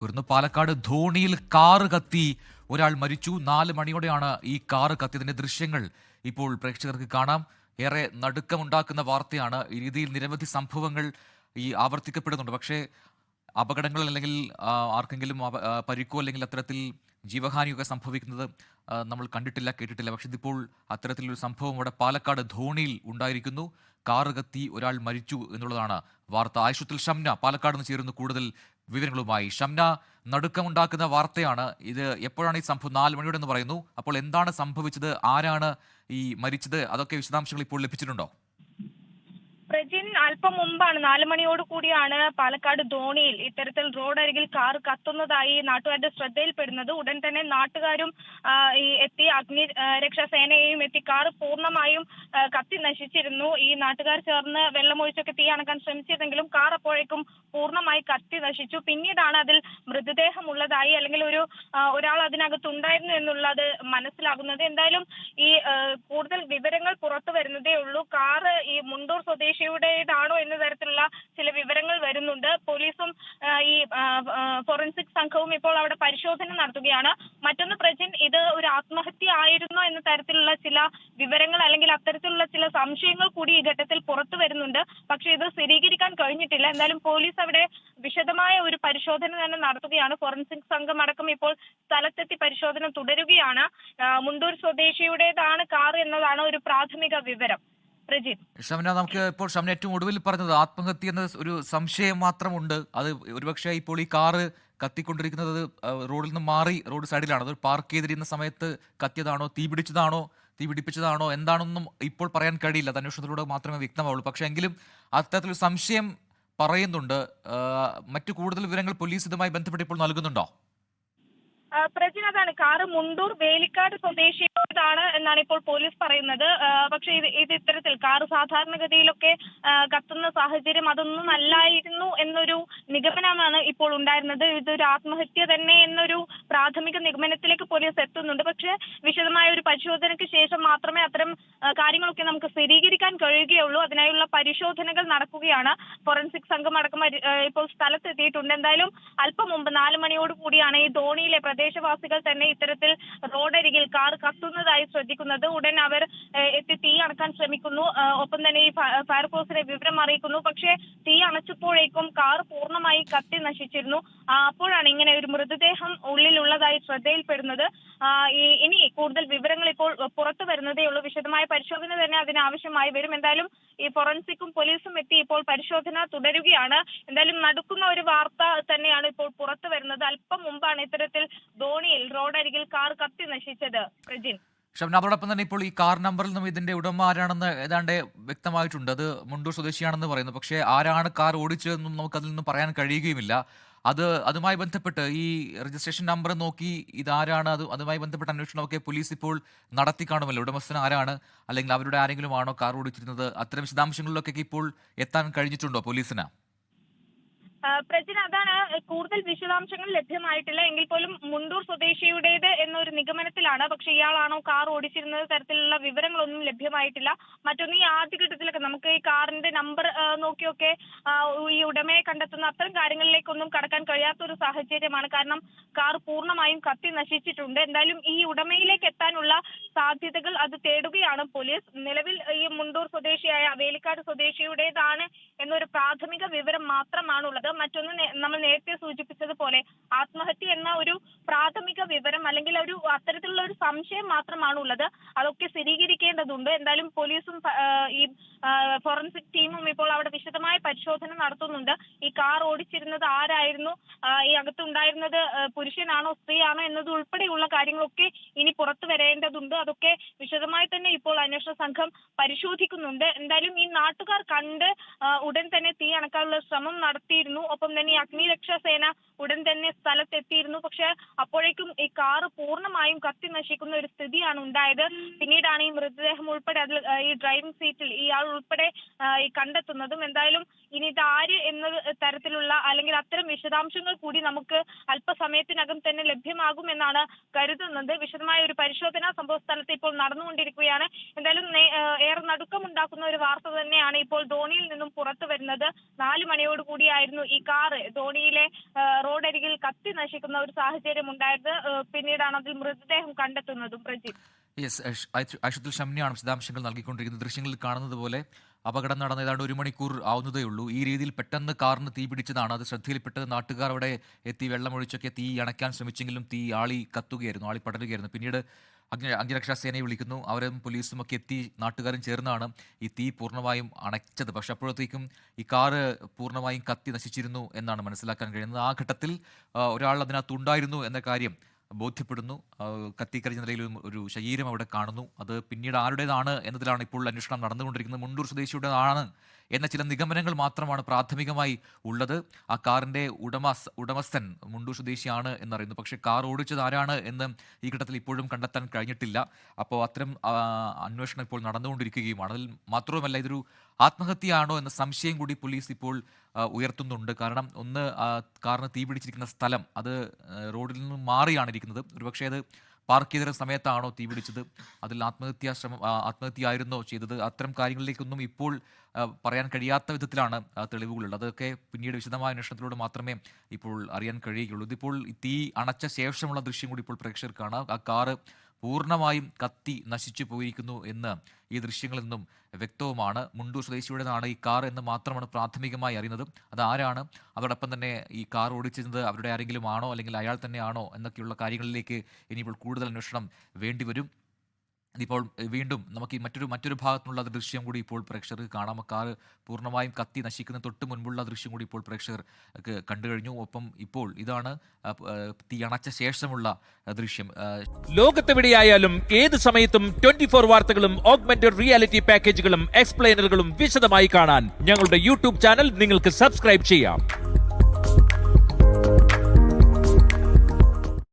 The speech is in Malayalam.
വരുന്നു. പാലക്കാട് ധോണിയിൽ കാറ് കത്തി ഒരാൾ മരിച്ചു. 4 മണിയോടെയാണ് ഈ കാറ് കത്തിയതിന്റെ ദൃശ്യങ്ങൾ ഇപ്പോൾ പ്രേക്ഷകർക്ക് കാണാം. ഏറെ നടുക്കമുണ്ടാക്കുന്ന വാർത്തയാണ്. ഈ രീതിയിൽ നിരവധി സംഭവങ്ങൾ ആവർത്തിക്കപ്പെടുന്നുണ്ട്. പക്ഷേ അപകടങ്ങൾ അല്ലെങ്കിൽ ആർക്കെങ്കിലും പരിക്കോ അല്ലെങ്കിൽ അത്തരത്തിൽ ജീവഹാനിയൊക്കെ സംഭവിക്കുന്നത് നമ്മൾ കണ്ടിട്ടില്ല, കേട്ടിട്ടില്ല. പക്ഷെ ഇതിപ്പോൾ അത്തരത്തിലൊരു സംഭവം ഇവിടെ പാലക്കാട് ധോണിയിൽ ഉണ്ടായിരിക്കുന്നു. കാറ് കത്തി ഒരാൾ മരിച്ചു എന്നുള്ളതാണ് വാർത്ത. ആയിഷുത്തുൽ ഷംന പാലക്കാട് നിന്ന് ചേരുന്നു കൂടുതൽ വിവരങ്ങളുമായി. ഷംന, നടുക്കമുണ്ടാക്കുന്ന വാർത്തയാണ് ഇത്. എപ്പോഴാണ് ഈ സംഭവം? 4 മണിയോടെ എന്ന് പറയുന്നു. അപ്പോൾ എന്താണ് സംഭവിച്ചത്? ആരാണ് ഈ മരിച്ചത്? അതൊക്കെ വിശദാംശങ്ങൾ ഇപ്പോൾ ലഭിച്ചിട്ടുണ്ടോ? പ്രജിൻ, അല്പം മുമ്പാണ് 4 മണിയോട് കൂടിയാണ് പാലക്കാട് ധോണിയിൽ ഇത്തരത്തിൽ റോഡരികിൽ കാർ കത്തുന്നതായി നാട്ടുകാരുടെ ശ്രദ്ധയിൽപ്പെടുന്നത്. ഉടൻ തന്നെ നാട്ടുകാരും എത്തി, അഗ്നി രക്ഷാ സേനയെയും എത്തി. കാർ പൂർണ്ണമായും കത്തി നശിച്ചിരുന്നു. ഈ നാട്ടുകാർ ചേർന്ന് വെള്ളമൊഴിച്ചൊക്കെ തീ അണക്കാൻ ശ്രമിച്ചിരുന്നെങ്കിലും കാർ അപ്പോഴേക്കും പൂർണ്ണമായി കത്തി നശിച്ചു. പിന്നീടാണ് അതിൽ മൃതദേഹം ഉള്ളതായി അല്ലെങ്കിൽ ഒരാൾ അതിനകത്തുണ്ടായിരുന്നു എന്നുള്ളത് മനസ്സിലാകുന്നത്. എന്തായാലും ഈ കൂടുതൽ വിവരങ്ങൾ പുറത്തു വരുന്നതേ ഉള്ളൂ. കാർ ഈ മുണ്ടൂർ സ്വദേശിയുടേതാണോ എന്ന തരത്തിലുള്ള ചില വിവരങ്ങൾ വരുന്നുണ്ട്. പോലീസും ഈ ഫോറൻസിക് സംഘവും ഇപ്പോൾ അവിടെ പരിശോധന നടത്തുകയാണ്. മറ്റൊന്ന് പ്രജിൻ, ഇത് ഒരു ആത്മഹത്യ ആയിരുന്നോ എന്ന തരത്തിലുള്ള ചില വിവരങ്ങൾ അല്ലെങ്കിൽ അത്തരത്തിലുള്ള ചില സംശയങ്ങൾ കൂടി ഈ ഘട്ടത്തിൽ പുറത്തു വരുന്നുണ്ട്. പക്ഷേ ഇത് സ്ഥിരീകരിക്കാൻ കഴിഞ്ഞിട്ടില്ല. എന്തായാലും പോലീസ് അവിടെ വിശദമായ ഒരു പരിശോധന തന്നെ നടത്തുകയാണ്. ഫോറൻസിക് സംഘം അടക്കം ഇപ്പോൾ സ്ഥലത്തെത്തി പരിശോധന തുടരുകയാണ്. മുണ്ടൂർ സ്വദേശിയുടേതാണ് കാർ എന്നതാണ് ഒരു പ്രാഥമിക വിവരം. പ്രജിത്ത്, ഷംന, നമുക്ക് ഇപ്പോൾ ഷംന ഏറ്റവും ഒടുവിൽ പറഞ്ഞത് ആത്മഹത്യ എന്ന ഒരു സംശയം മാത്രമുണ്ട്. അത് ഒരുപക്ഷെ ഇപ്പോൾ ഈ കാറ് കത്തിക്കൊണ്ടിരിക്കുന്നത് റോഡിൽ നിന്ന് മാറി റോഡ് സൈഡിലാണ്. അത് പാർക്ക് ചെയ്തിരുന്ന സമയത്ത് കത്തിയതാണോ, തീ പിടിച്ചതാണോ, തീ പിടിപ്പിച്ചതാണോ, എന്താണെന്നും ഇപ്പോൾ പറയാൻ കഴിയില്ല. അത് അന്വേഷണത്തിലൂടെ മാത്രമേ വ്യക്തമാവുള്ളൂ. പക്ഷേ എങ്കിലും അത്തരത്തിലൊരു സംശയം പറയുന്നുണ്ട്. മറ്റു കൂടുതൽ വിവരങ്ങൾ പോലീസ് ഇതുമായി ബന്ധപ്പെട്ട് ഇപ്പോൾ നൽകുന്നുണ്ടോ? പ്രജിൻ, അതാണ് കാറ് മുണ്ടൂർ വേലിക്കാട് സ്വദേശിയുടേതാണ് എന്നാണ് ഇപ്പോൾ പോലീസ് പറയുന്നത്. പക്ഷേ ഇത് ഇത്തരത്തിൽ കാറ് സാധാരണഗതിയിലൊക്കെ കത്തുന്ന സാഹചര്യം അതൊന്നും അല്ലായിരുന്നു എന്നൊരു നിഗമനമാണ് ഇപ്പോൾ ഉണ്ടായിരുന്നത്. ഇതൊരു ആത്മഹത്യ തന്നെ എന്നൊരു പ്രാഥമിക നിഗമനത്തിലേക്ക് പോലീസ് എത്തുന്നുണ്ട്. പക്ഷേ വിശദമായ ഒരു പരിശോധനയ്ക്ക് ശേഷം മാത്രമേ അത്തരം കാര്യങ്ങളൊക്കെ നമുക്ക് സ്ഥിരീകരിക്കാൻ കഴിയുകയുള്ളൂ. അതിനായുള്ള പരിശോധനകൾ നടക്കുകയാണ്. ഫോറൻസിക് സംഘം അടക്കം ഇപ്പോൾ സ്ഥലത്തെത്തിയിട്ടുണ്ട്. എന്തായാലും അല്പം മുമ്പ് 4 മണിയോട് കൂടിയാണ് ഈ ധോണിയിലെ പ്രദേശവാസികൾ തന്നെ ഇത്തരത്തിൽ റോഡരികിൽ കാർ കത്തുന്നതായി ശ്രദ്ധിക്കുന്നത്. ഉടൻ അവർ എത്തി തീ അണക്കാൻ ശ്രമിക്കുന്നു. ഒപ്പം തന്നെ ഈ ഫയർഫോഴ്സിനെ വിവരം അറിയിക്കുന്നു. പക്ഷേ തീ അണച്ചപ്പോഴേക്കും കാർ പൂർണ്ണമായി കത്തി നശിച്ചിരുന്നു. അപ്പോഴാണ് ഇങ്ങനെ ഒരു മൃതദേഹം ഉള്ളിലുള്ളതായി ശ്രദ്ധയിൽപ്പെടുന്നത്. ഇനി കൂടുതൽ വിവരങ്ങൾ ഇപ്പോൾ പുറത്തു വരുന്നതേ ഉള്ളൂ. വിശദമായ പരിശോധന തന്നെ അതിനാവശ്യമായി വരും. എന്തായാലും ഈ ഫോറൻസിക്കും പോലീസും എത്തി ഇപ്പോൾ പരിശോധന തുടരുകയാണ്. എന്തായാലും നടക്കുന്ന ഒരു വാർത്ത തന്നെയാണ് ഇപ്പോൾ പുറത്തു വരുന്നത്. അല്പം മുമ്പാണ് ഇത്തരത്തിൽ ധോണിയിൽ റോഡരികിൽ കാർ കത്തി നശിച്ചത്. പ്രജിൻ, ഷംന, അതോടൊപ്പം തന്നെ ഇപ്പോൾ ഈ കാർ നമ്പറിൽ നിന്നും ഇതിന്റെ ഉടമ ആരാണെന്ന് ഏതാണ്ട് വ്യക്തമായിട്ടുണ്ട്. അത് മുണ്ടൂർ സ്വദേശിയാണെന്ന് പറയുന്നു. പക്ഷേ ആരാണ് കാർ ഓടിച്ചതെന്നും നമുക്ക് അതിൽ നിന്നും പറയാൻ കഴിയുകയുമില്ല. അതുമായി ബന്ധപ്പെട്ട് ഈ രജിസ്ട്രേഷൻ നമ്പർ നോക്കി ഇതാരാണ്, അതുമായി ബന്ധപ്പെട്ട അന്വേഷണമൊക്കെ പോലീസ് ഇപ്പോൾ നടത്തി കാണുമല്ലോ. ഉടമസ്ഥൻ ആരാണ്, അല്ലെങ്കിൽ അവരുടെ ആരെങ്കിലും ആണോ കാർ ഓടിച്ചിരുന്നത്? അത്തരം വിശദാംശങ്ങളിലൊക്കെ ഇപ്പോൾ എത്താൻ കഴിഞ്ഞിട്ടുണ്ടോ പോലീസിന്? പ്രജിൻ, അതാണ് കൂടുതൽ വിശദാംശങ്ങൾ ലഭ്യമായിട്ടില്ല. എങ്കിൽ പോലും മുണ്ടൂർ സ്വദേശിയുടേത് എന്നൊരു നിഗമനത്തിലാണ്. പക്ഷെ ഇയാളാണോ കാർ ഓടിച്ചിരുന്നത് തരത്തിലുള്ള വിവരങ്ങളൊന്നും ലഭ്യമായിട്ടില്ല. മറ്റൊന്ന്, ഈ ആദ്യഘട്ടത്തിലൊക്കെ നമുക്ക് ഈ കാറിന്റെ നമ്പർ നോക്കിയൊക്കെ ഈ ഉടമയെ കണ്ടെത്തുന്ന അത്തരം കാര്യങ്ങളിലേക്കൊന്നും കടക്കാൻ കഴിയാത്ത ഒരു സാഹചര്യമാണ്. കാരണം കാർ പൂർണ്ണമായും കത്തി നശിച്ചിട്ടുണ്ട്. എന്തായാലും ഈ ഉടമയിലേക്ക് എത്താനുള്ള സാധ്യതകൾ അത് തേടുകയാണ് പോലീസ്. നിലവിൽ ഈ മുണ്ടൂർ സ്വദേശിയായ വേലിക്കാട് സ്വദേശിയുടേതാണ് എന്നൊരു പ്രാഥമിക വിവരം മാത്രമാണുള്ളത്. മറ്റൊന്ന്, നമ്മൾ നേരത്തെ സൂചിപ്പിച്ചതുപോലെ ആത്മഹത്യ എന്ന ഒരു പ്രാഥമിക വിവരം അല്ലെങ്കിൽ അത്തരത്തിലുള്ള ഒരു സംശയം മാത്രമാണ് ഉള്ളത്. അതൊക്കെ സ്ഥിരീകരിക്കേണ്ടതുണ്ട്. എന്തായാലും പോലീസും ഈ ഫോറൻസിക് ടീമും ഇപ്പോൾ അവിടെ വിശദമായ പരിശോധന നടത്തുന്നുണ്ട്. ഈ കാർ ഓടിച്ചിരുന്നത് ആരായിരുന്നു, ഈ അകത്തുണ്ടായിരുന്നത് പുരുഷനാണോ സ്ത്രീയാണോ എന്നത് ഉൾപ്പെടെയുള്ള കാര്യങ്ങളൊക്കെ ഇനി പുറത്തു വരേണ്ടതുണ്ട്. അതൊക്കെ വിശദമായി തന്നെ ഇപ്പോൾ അന്വേഷണ സംഘം പരിശോധിക്കുന്നുണ്ട്. എന്തായാലും ഈ നാട്ടുകാർ കണ്ട് ഉടൻ തന്നെ തീ അണക്കാനുള്ള ശ്രമം നടത്തിയിരുന്നു. ഒപ്പം തന്നെ ഈ അഗ്നിരക്ഷാ സേന ഉടൻ തന്നെ സ്ഥലത്തെത്തിയിരുന്നു. പക്ഷെ അപ്പോഴേക്കും ഈ കാറ് പൂർണ്ണമായും കത്തി നശിക്കുന്ന ഒരു സ്ഥിതിയാണ് ഉണ്ടായത്. പിന്നീടാണ് ഈ മൃതദേഹം ഉൾപ്പെടെ അതിൽ ഈ ഡ്രൈവിംഗ് സീറ്റിൽ ഇയാൾ ഉൾപ്പെടെ ഈ കണ്ടെത്തുന്നതും. എന്തായാലും ഇനി ഇത് ആര് എന്ന തരത്തിലുള്ള അല്ലെങ്കിൽ അത്തരം വിശദാംശങ്ങൾ കൂടി നമുക്ക് അല്പസമയത്തിനകം തന്നെ ലഭ്യമാകുമെന്നാണ് കരുതുന്നത്. വിശദമായ ഒരു പരിശോധന സംഭവ സ്ഥലത്ത് ഇപ്പോൾ നടന്നുകൊണ്ടിരിക്കുകയാണ്. എന്തായാലും ഏറെ നടുക്കമുണ്ടാക്കുന്ന ഒരു വാർത്ത തന്നെയാണ് ഇപ്പോൾ ധോണിയിൽ നിന്നും പുറത്തു വരുന്നത്. 4 മണിയോട് കൂടിയായിരുന്നു ഈ കാറ് ധോണിയിലെ റോഡരികിൽ കത്തി നശിക്കുന്ന ഒരു സാഹചര്യം ഉണ്ടായത്. പിന്നീടാണ് അതിൽ മൃതദേഹം കണ്ടെത്തുന്നതും. പ്രജിത്ത്. യെസ്, ഐഷത്തുൽ ഷംനിയാണ് വിശദാംശങ്ങൾ നൽകിക്കൊണ്ടിരിക്കുന്നത്. ദൃശ്യങ്ങളിൽ കാണുന്നത് പോലെ അപകടം നടന്ന ഏതാണ്ട് 1 മണിക്കൂർ ആവുന്നതേ ഉള്ളൂ. ഈ രീതിയിൽ പെട്ടെന്ന് കാറിന് തീ പിടിച്ചതാണ്. അത് ശ്രദ്ധയിൽപ്പെട്ടത് നാട്ടുകാർ അവിടെ എത്തി വെള്ളമൊഴിച്ചൊക്കെ തീ അണയ്ക്കാൻ ശ്രമിച്ചെങ്കിലും തീ ആളി പടരുകയായിരുന്നു. പിന്നീട് അഗ്നിരക്ഷാ സേനയെ വിളിക്കുന്നു. അവരും പോലീസും ഒക്കെ എത്തി നാട്ടുകാരും ചേർന്നാണ് ഈ തീ പൂർണ്ണമായും അണച്ചത്. പക്ഷെ അപ്പോഴത്തേക്കും ഈ കാറ് പൂർണ്ണമായും കത്തി നശിച്ചിരുന്നു എന്നാണ് മനസ്സിലാക്കാൻ കഴിയുന്നത്. ആ ഘട്ടത്തിൽ ഒരാൾ അതിനകത്തുണ്ടായിരുന്നു എന്ന കാര്യം ബോധ്യപ്പെടുന്നു. കത്തിക്കരിഞ്ഞ നിലയിൽ ഒരു ശരീരം അവിടെ കാണുന്നു. അത് പിന്നീട് ആരുടേതാണ് എന്നതിലാണ് ഇപ്പോൾ അന്വേഷണം നടന്നുകൊണ്ടിരിക്കുന്നത്. മുണ്ടൂർ സ്വദേശിയുടേതാണ് എന്ന ചില നിഗമനങ്ങൾ മാത്രമാണ് പ്രാഥമികമായി ഉള്ളത്. ആ കാറിന്റെ ഉടമസ്ഥൻ മുണ്ടൂർ സ്വദേശിയാണ് എന്നറിയുന്നു. പക്ഷേ കാർ ഓടിച്ചത് ആരാണ് എന്ന് ഈ ഘട്ടത്തിൽ ഇപ്പോഴും കണ്ടെത്താൻ കഴിഞ്ഞിട്ടില്ല. അപ്പോൾ അത്തരം അന്വേഷണം ഇപ്പോൾ നടന്നുകൊണ്ടിരിക്കുകയുമാണ്. അതിൽ മാത്രവുമല്ല, ഇതൊരു ആത്മഹത്യയാണോ എന്ന സംശയം കൂടി പോലീസ് ഇപ്പോൾ ഉയർത്തുന്നുണ്ട്. കാരണം ഒന്ന്, കാറിന് തീ പിടിച്ചിരിക്കുന്ന സ്ഥലം അത് റോഡിൽ നിന്നും മാറിയാണ് ഇരിക്കുന്നത്. ഒരുപക്ഷെ അത് പാർക്ക് ചെയ്ത സമയത്താണോ തീ പിടിച്ചത്, അതിൽ ആത്മഹത്യയായിരുന്നോ ചെയ്തത്, അത്തരം കാര്യങ്ങളിലേക്കൊന്നും ഇപ്പോൾ പറയാൻ കഴിയാത്ത വിധത്തിലാണ് തെളിവുകളുള്ളത്. അതൊക്കെ പിന്നീട് വിശദമായ അന്വേഷണത്തിലൂടെ മാത്രമേ ഇപ്പോൾ അറിയാൻ കഴിയുകയുള്ളൂ. ഇതിപ്പോൾ തീ അണച്ച ശേഷമുള്ള ദൃശ്യം കൂടി ഇപ്പോൾ പ്രേക്ഷകർക്ക് കാണാം. ആ കാറ് പൂർണ്ണമായും കത്തി നശിച്ചു പോയിരിക്കുന്നു എന്ന് ഈ ദൃശ്യങ്ങളിൽ നിന്നും വ്യക്തവുമാണ്. മുണ്ടൂർ സ്വദേശിയുടേതാണ് ഈ കാർ എന്ന് മാത്രമാണ് പ്രാഥമികമായി അറിയുന്നത്. അത് ആരാണ്, അതോടൊപ്പം തന്നെ ഈ കാർ ഓടിച്ചിരുന്നത് അവരുടെ ആരെങ്കിലും ആണോ അല്ലെങ്കിൽ അയാൾ തന്നെയാണോ എന്നൊക്കെയുള്ള കാര്യങ്ങളിലേക്ക് ഇനിയിപ്പോൾ കൂടുതൽ അന്വേഷണം വേണ്ടിവരും. ഇതിപ്പോൾ വീണ്ടും നമുക്ക് ഈ മറ്റൊരു ഭാഗത്തുനിന്നുള്ള ദൃശ്യം കൂടി ഇപ്പോൾ പ്രേക്ഷകർക്ക് കാണാം. കാറ് പൂർണ്ണമായും കത്തി നശിക്കുന്ന തൊട്ട് മുൻപുള്ള ദൃശ്യം കൂടി ഇപ്പോൾ പ്രേക്ഷകർക്ക് കണ്ടു കഴിഞ്ഞു. ഒപ്പം ഇപ്പോൾ ഇതാണ് തീ അണച്ച ശേഷമുള്ള ദൃശ്യം. ലോകത്തെവിടെയായാലും ഏത് സമയത്തും 24 വാർത്തകളും ഓഗ്മെന്റഡ് റിയാലിറ്റി പാക്കേജുകളും എക്സ്പ്ലെയിനറുകളും വിശദമായി കാണാൻ ഞങ്ങളുടെ യൂട്യൂബ് ചാനൽ നിങ്ങൾക്ക് സബ്സ്ക്രൈബ് ചെയ്യാം.